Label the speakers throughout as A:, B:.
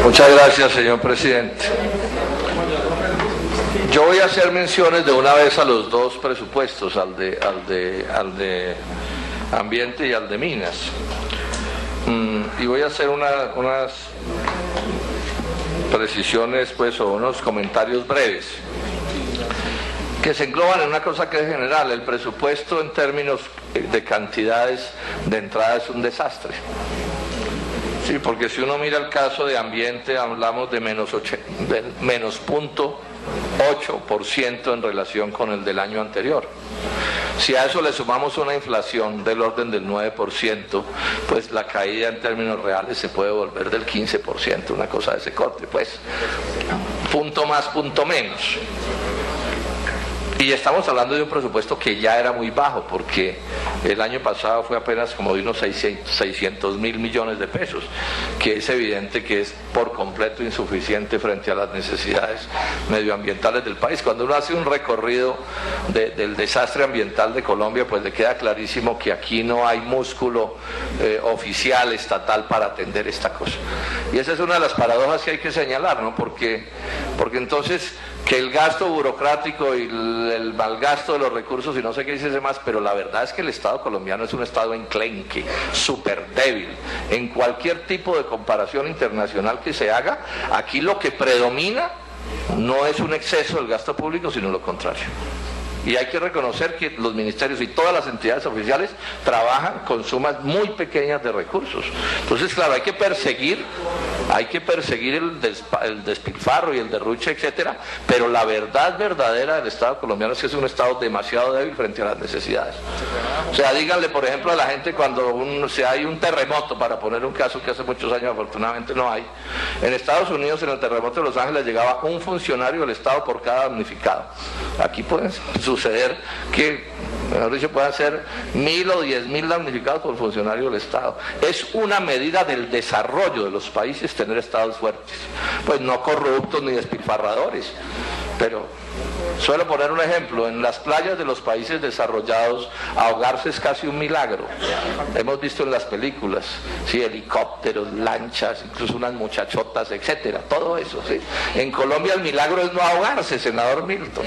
A: Muchas gracias, señor presidente. Yo voy a hacer menciones de una vez a los dos presupuestos, al de Ambiente y al de Minas. Y voy a hacer unas precisiones, pues, o unos comentarios breves, que se engloban en una cosa que es general. El presupuesto en términos de cantidades de entrada es un desastre. Sí, porque si uno mira el caso de Ambiente, hablamos de menos 0.8% en relación con el del año anterior. Si a eso le sumamos una inflación del orden del 9%, pues la caída en términos reales se puede volver del 15%, una cosa de ese corte, pues, punto más, punto menos. Y estamos hablando de un presupuesto que ya era muy bajo, porque el año pasado fue apenas como de unos 600.000 millones de pesos, que es evidente que es por completo insuficiente frente a las necesidades medioambientales del país. Cuando uno hace un recorrido del desastre ambiental de Colombia, pues le queda clarísimo que aquí no hay músculo oficial, estatal, para atender esta cosa. Y esa es una de las paradojas que hay que señalar, ¿no? Porque entonces, que el gasto burocrático y el malgasto de los recursos y no sé qué dice más, pero la verdad es que el Estado colombiano es un Estado enclenque, súper débil. En cualquier tipo de comparación internacional que se haga, aquí lo que predomina no es un exceso del gasto público, sino lo contrario. Y hay que reconocer que los ministerios y todas las entidades oficiales trabajan con sumas muy pequeñas de recursos. Entonces, claro, hay que perseguir el despilfarro y el derroche, etcétera, pero la verdad verdadera del Estado colombiano es que es un Estado demasiado débil frente a las necesidades. O sea, díganle, por ejemplo, a la gente cuando hay un terremoto, para poner un caso que hace muchos años afortunadamente no hay. En Estados Unidos, en el terremoto de Los Ángeles, llegaba un funcionario del Estado por cada damnificado. Aquí pueden suceder que, mejor dicho, puedan ser 1.000 o 10.000 damnificados por funcionario del Estado. Es una medida del desarrollo de los países tener estados fuertes, pues no corruptos ni despilfarradores. Pero suelo poner un ejemplo: en las playas de los países desarrollados ahogarse es casi un milagro. Hemos visto en las películas, ¿sí? Helicópteros, lanchas, incluso unas muchachotas, etcétera, todo eso, ¿sí? En Colombia el milagro es no ahogarse, senador Milton,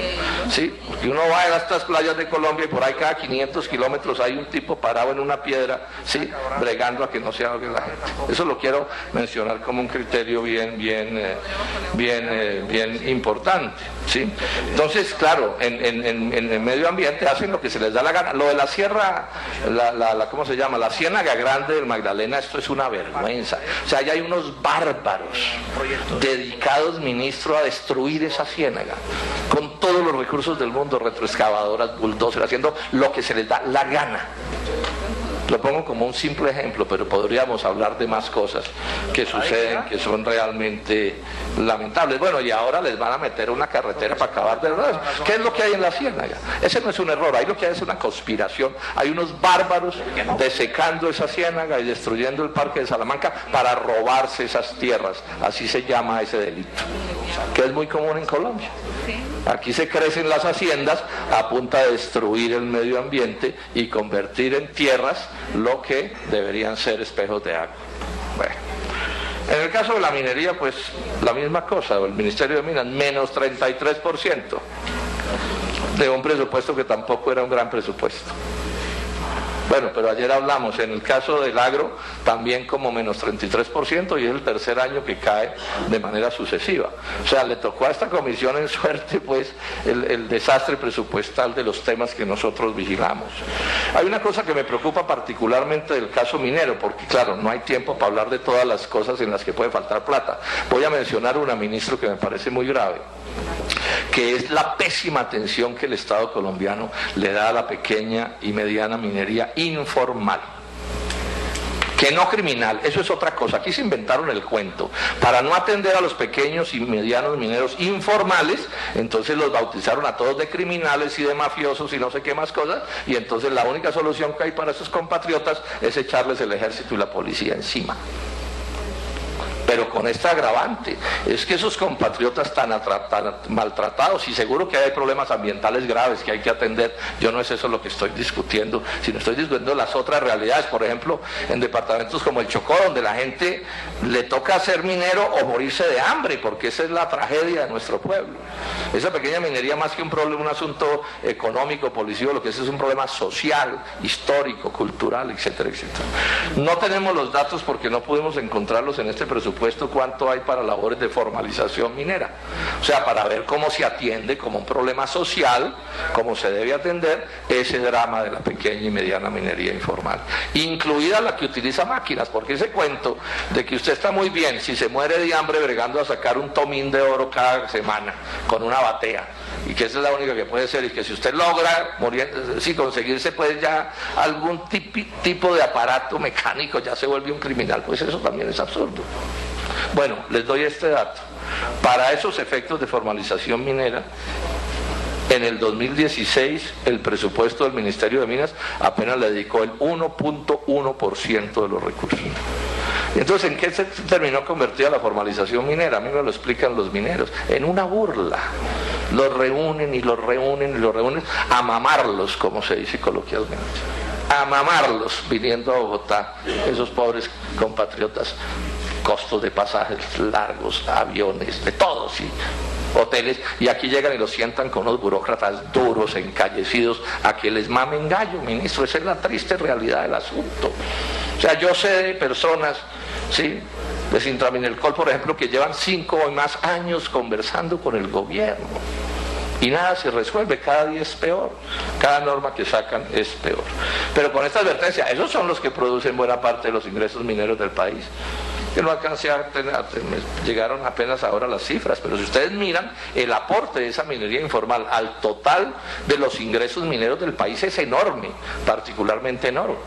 A: ¿sí? Porque uno va a estas playas de Colombia y por ahí cada 500 kilómetros hay un tipo parado en una piedra, ¿sí? Bregando a que no se ahogue la gente. Eso lo quiero mencionar como un criterio bien importante, ¿sí? Entonces, claro, en el medio ambiente hacen lo que se les da la gana. Lo de la sierra, ¿cómo se llama? La Ciénaga Grande del Magdalena, esto es una vergüenza. O sea, ya hay unos bárbaros dedicados, ministro, a destruir esa ciénaga con todos los recursos del mundo, retroexcavadoras, bulldozers, haciendo lo que se les da la gana. Lo pongo como un simple ejemplo, pero podríamos hablar de más cosas que suceden, que son realmente lamentables. Bueno, y ahora les van a meter una carretera para acabar de verdad. ¿Qué es lo que hay en la ciénaga? Ese no es un error, ahí lo que hay es una conspiración. Hay unos bárbaros desecando esa ciénaga y destruyendo el Parque de Salamanca para robarse esas tierras. Así se llama ese delito, que es muy común en Colombia. Aquí se crecen las haciendas a punta de destruir el medio ambiente y convertir en tierras lo que deberían ser espejos de agua. Bueno, en el caso de la minería, pues la misma cosa. El Ministerio de Minas, menos 33% de un presupuesto que tampoco era un gran presupuesto. Bueno, pero ayer hablamos, en el caso del agro, también como menos 33%, y es el tercer año que cae de manera sucesiva. O sea, le tocó a esta comisión en suerte, pues, el desastre presupuestal de los temas que nosotros vigilamos. Hay una cosa que me preocupa particularmente del caso minero, porque claro, no hay tiempo para hablar de todas las cosas en las que puede faltar plata. Voy a mencionar una, ministro, que me parece muy grave, que es la pésima atención que el Estado colombiano le da a la pequeña y mediana minería informal, que no criminal. Eso es otra cosa. Aquí se inventaron el cuento para no atender a los pequeños y medianos mineros informales. Entonces los bautizaron a todos de criminales y de mafiosos y no sé qué más cosas, y entonces la única solución que hay para esos compatriotas es echarles el ejército y la policía encima. pero con esta agravante, es que esos compatriotas tan maltratados, y seguro que hay problemas ambientales graves que hay que atender, yo no es eso lo que estoy discutiendo, sino estoy discutiendo las otras realidades, por ejemplo, en departamentos como el Chocó, donde la gente le toca ser minero o morirse de hambre, porque esa es la tragedia de nuestro pueblo. Esa pequeña minería, más que un problema, un asunto económico, político, lo que es un problema social, histórico, cultural, etcétera, etcétera. No tenemos los datos porque no pudimos encontrarlos en este presupuesto, cuánto hay para labores de formalización minera, o sea, para ver cómo se atiende como un problema social, cómo se debe atender ese drama de la pequeña y mediana minería informal, incluida la que utiliza máquinas, porque ese cuento de que usted está muy bien si se muere de hambre bregando a sacar un tomín de oro cada semana con una batea, y que esa es la única que puede ser, y que si usted logra morir, si conseguirse pues ya algún tipo de aparato mecánico ya se vuelve un criminal, pues eso también es absurdo. Bueno, les doy este dato. Para esos efectos de formalización minera, en el 2016 el presupuesto del Ministerio de Minas apenas le dedicó el 1.1% de los recursos. Entonces, ¿en qué se terminó convertida la formalización minera? A mí me lo explican los mineros, en una burla. Los reúnen y los reúnen y los reúnen a mamarlos, como se dice coloquialmente. A mamarlos viniendo a Bogotá, esos pobres compatriotas, costos de pasajes largos, aviones, de todo, sí, hoteles, y aquí llegan y los sientan con unos burócratas duros, encallecidos, a que les mamen gallo, ministro. Esa es la triste realidad del asunto. O sea, yo sé de personas, sí, de Sintraminelcol, por ejemplo, que llevan 5 o más años conversando con el gobierno y nada se resuelve, cada día es peor, cada norma que sacan es peor. Pero con esta advertencia, esos son los que producen buena parte de los ingresos mineros del país, que no alcancé a llegaron apenas ahora las cifras, pero si ustedes miran, el aporte de esa minería informal al total de los ingresos mineros del país es enorme, particularmente en oro.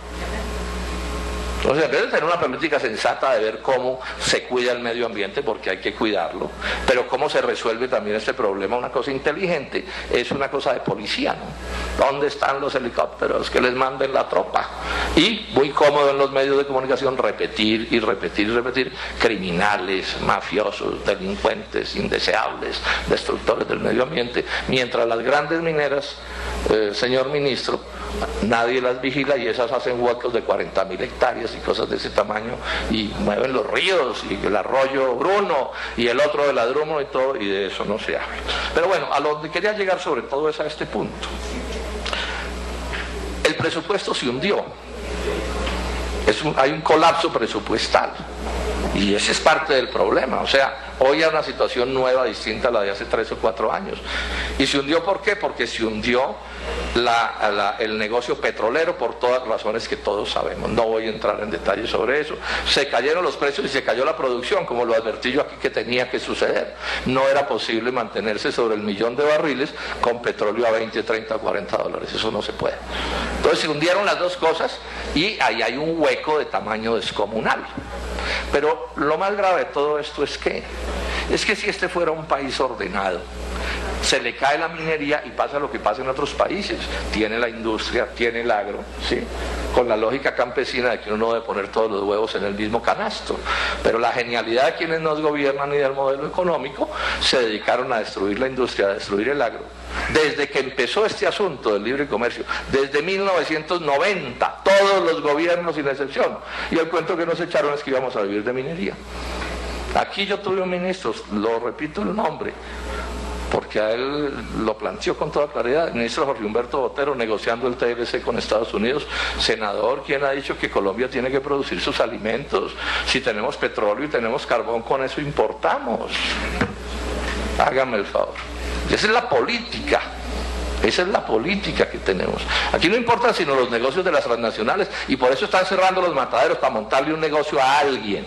A: Entonces, en vez de tener una política sensata de ver cómo se cuida el medio ambiente, porque hay que cuidarlo, pero cómo se resuelve también este problema, una cosa inteligente, es una cosa de policía, ¿no? ¿Dónde están los helicópteros? Que les manden la tropa. Y muy cómodo en los medios de comunicación repetir y repetir y repetir: criminales, mafiosos, delincuentes, indeseables, destructores del medio ambiente, mientras las grandes mineras, señor ministro, nadie las vigila y esas hacen huecos de 40.000 hectáreas y cosas de ese tamaño y mueven los ríos y el arroyo Bruno y el otro de la Drumo y todo, y de eso no se habla. Pero bueno, a lo que quería llegar sobre todo es a este punto. El presupuesto se hundió, hay un colapso presupuestal y ese es parte del problema. O sea, hoy hay una situación nueva, distinta a la de hace 3 o 4 años. ¿Y se hundió por qué? Porque se hundió el negocio petrolero por todas razones que todos sabemos. No voy a entrar en detalles sobre eso. Se cayeron los precios y se cayó la producción, como lo advertí yo aquí que tenía que suceder. No era posible mantenerse sobre el 1.000.000 de barriles con petróleo a 20, 30, 40 dólares. Eso no se puede. Entonces se hundieron las dos cosas y ahí hay un hueco de tamaño descomunal. Pero lo más grave de todo esto es que si este fuera un país ordenado, se le cae la minería y pasa lo que pasa en otros países. Tiene la industria, tiene el agro, ¿sí?, con la lógica campesina de que uno no debe poner todos los huevos en el mismo canasto. Pero la genialidad de quienes nos gobiernan y del modelo económico se dedicaron a destruir la industria, a destruir el agro. Desde que empezó este asunto del libre comercio, desde 1990, todos los gobiernos sin excepción. Y el cuento que nos echaron es que íbamos a vivir de minería. Aquí yo tuve un ministro, lo repito el nombre, porque a él lo planteó con toda claridad, el ministro Jorge Humberto Botero, negociando el TLC con Estados Unidos. Senador, ¿quién ha dicho que Colombia tiene que producir sus alimentos? Si tenemos petróleo y tenemos carbón, con eso importamos. Hágame el favor. Esa es la política. Esa es la política que tenemos. Aquí no importan sino los negocios de las transnacionales, y por eso están cerrando los mataderos, para montarle un negocio a alguien.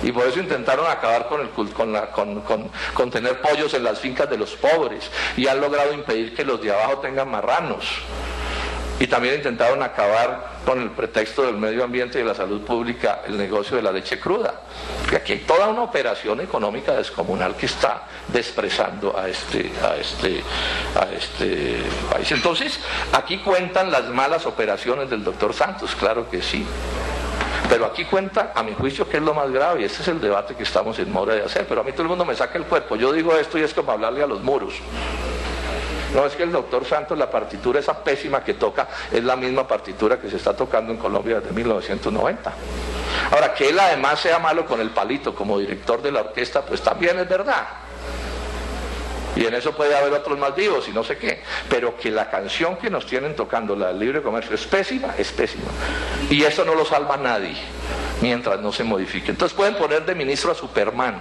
A: Y por eso intentaron acabar con tener pollos en las fincas de los pobres, y han logrado impedir que los de abajo tengan marranos. Y también intentaron acabar con el pretexto del medio ambiente y de la salud pública el negocio de la leche cruda. Porque aquí hay toda una operación económica descomunal que está desprezando a este país. Entonces, aquí cuentan las malas operaciones del doctor Santos, claro que sí. Pero aquí cuenta, a mi juicio, que es lo más grave, y este es el debate que estamos en mora de hacer. Pero a mí todo el mundo me saca el cuerpo. Yo digo esto y es como hablarle a los muros. No, es que el doctor Santos, la partitura esa pésima que toca, es la misma partitura que se está tocando en Colombia desde 1990. Ahora, que él además sea malo con el palito como director de la orquesta, pues también es verdad. Y en eso puede haber otros más vivos y no sé qué. Pero que la canción que nos tienen tocando, la del libre comercio, es pésima, es pésima. Y eso no lo salva nadie, mientras no se modifique. Entonces pueden poner de ministro a Superman,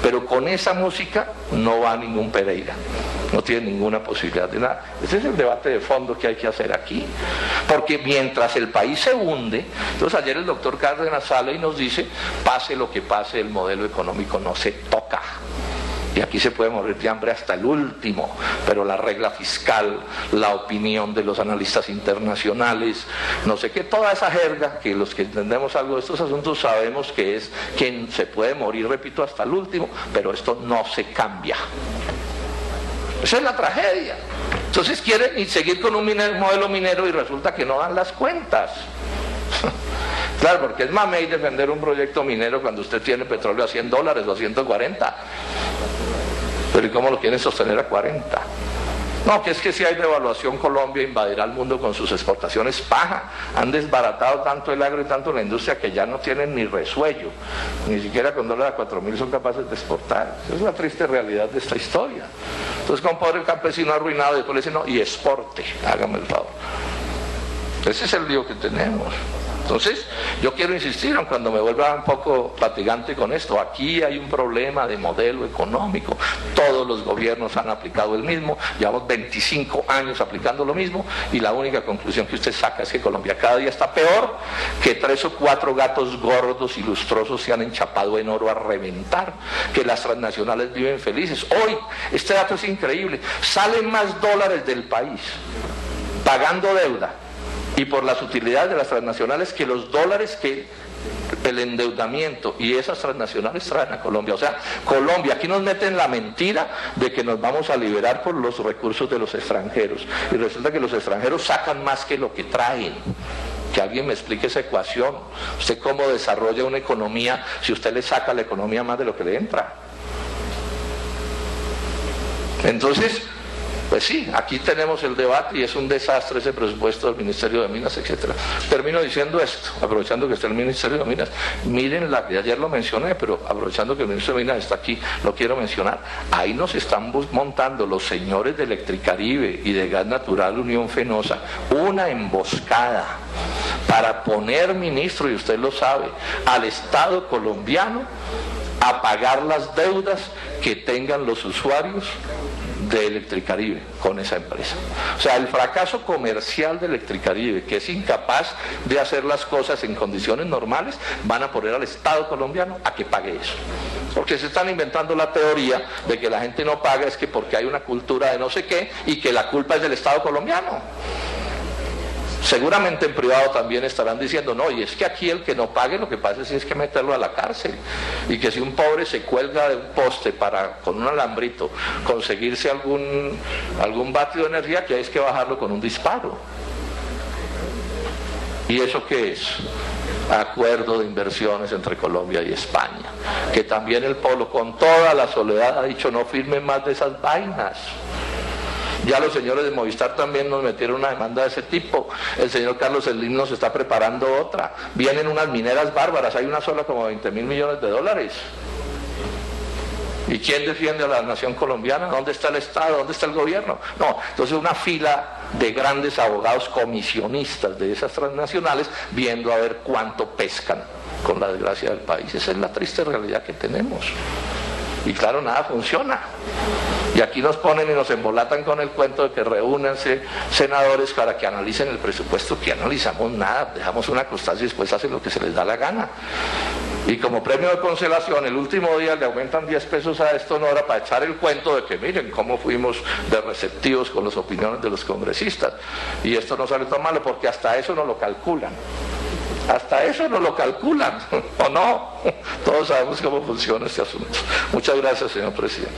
A: pero con esa música no va ningún Pereira. No tiene ninguna posibilidad de nada. Ese es el debate de fondo que hay que hacer aquí. Porque mientras el país se hunde, entonces ayer el doctor Cárdenas sale y nos dice, pase lo que pase, el modelo económico no se toca. Y aquí se puede morir de hambre hasta el último, pero la regla fiscal, la opinión de los analistas internacionales, no sé qué, toda esa jerga, que los que entendemos algo de estos asuntos sabemos que es que se puede morir, repito, hasta el último, pero esto no se cambia. Esa es la tragedia. Entonces quieren seguir con un modelo minero y resulta que no dan las cuentas. Claro, porque es mamey defender un proyecto minero cuando usted tiene petróleo a $100 o a 140. Pero ¿y cómo lo quieren sostener a 40? No, que es que si hay devaluación, Colombia invadirá el mundo con sus exportaciones. Paja. Han desbaratado tanto el agro y tanto la industria que ya no tienen ni resuello. Ni siquiera con dólares a 4.000 son capaces de exportar. Esa es la triste realidad de esta historia. Entonces, con un pobre campesino arruinado, y después le dicen, no, y exporte, hágame el favor. Ese es el lío que tenemos. Entonces, yo quiero insistir, aunque cuando me vuelva un poco fatigante con esto, aquí hay un problema de modelo económico. Todos los gobiernos han aplicado el mismo, llevamos 25 años aplicando lo mismo, y la única conclusión que usted saca es que Colombia cada día está peor, que 3 o 4 gatos gordos y lustrosos se han enchapado en oro a reventar, que las transnacionales viven felices. Hoy, este dato es increíble, salen más dólares del país pagando deuda y por las utilidades de las transnacionales que los dólares que el endeudamiento y esas transnacionales traen a Colombia. O sea, Colombia, aquí nos meten la mentira de que nos vamos a liberar por los recursos de los extranjeros, y resulta que los extranjeros sacan más que lo que traen. Que alguien me explique esa ecuación. ¿Usted cómo desarrolla una economía si usted le saca a la economía más de lo que le entra? Entonces, pues sí, aquí tenemos el debate y es un desastre ese presupuesto del Ministerio de Minas, etc. Termino diciendo esto, aprovechando que está el Ministerio de Minas. Miren, ayer lo mencioné, pero aprovechando que el Ministerio de Minas está aquí, lo quiero mencionar. Ahí nos están montando los señores de Electricaribe y de Gas Natural Unión Fenosa una emboscada para poner, ministro, y usted lo sabe, al Estado colombiano a pagar las deudas que tengan los usuarios de Electricaribe con esa empresa. O sea, el fracaso comercial de Electricaribe, que es incapaz de hacer las cosas en condiciones normales, van a poner al Estado colombiano a que pague eso. Porque se están inventando la teoría de que la gente no paga es que porque hay una cultura de no sé qué y que la culpa es del Estado colombiano. Seguramente en privado también estarán diciendo, no, y es que aquí el que no pague lo que pasa es que meterlo a la cárcel, y que si un pobre se cuelga de un poste para con un alambrito conseguirse algún vatio de energía, que hay que bajarlo con un disparo. ¿Y eso qué es? Acuerdo de inversiones entre Colombia y España, que también el Polo con toda la soledad ha dicho no firmen más de esas vainas. Ya los señores de Movistar también nos metieron una demanda de ese tipo. El señor Carlos Slim nos está preparando otra. Vienen unas mineras bárbaras, hay una sola como 20.000 millones de dólares. ¿Y quién defiende a la nación colombiana? ¿Dónde está el Estado? ¿Dónde está el gobierno? No, entonces una fila de grandes abogados comisionistas de esas transnacionales viendo a ver cuánto pescan con la desgracia del país. Esa es la triste realidad que tenemos. Y claro, nada funciona. Y aquí nos ponen y nos embolatan con el cuento de que reúnanse senadores para que analicen el presupuesto, que analizamos nada, dejamos una constancia y después hacen lo que se les da la gana. Y como premio de consolación, el último día le aumentan 10 pesos a esto, no era para echar el cuento de que miren cómo fuimos de receptivos con las opiniones de los congresistas. Y esto no sale tan malo porque hasta eso no lo calculan. Hasta eso no lo calculan, ¿o no? Todos sabemos cómo funciona este asunto. Muchas gracias, señor presidente.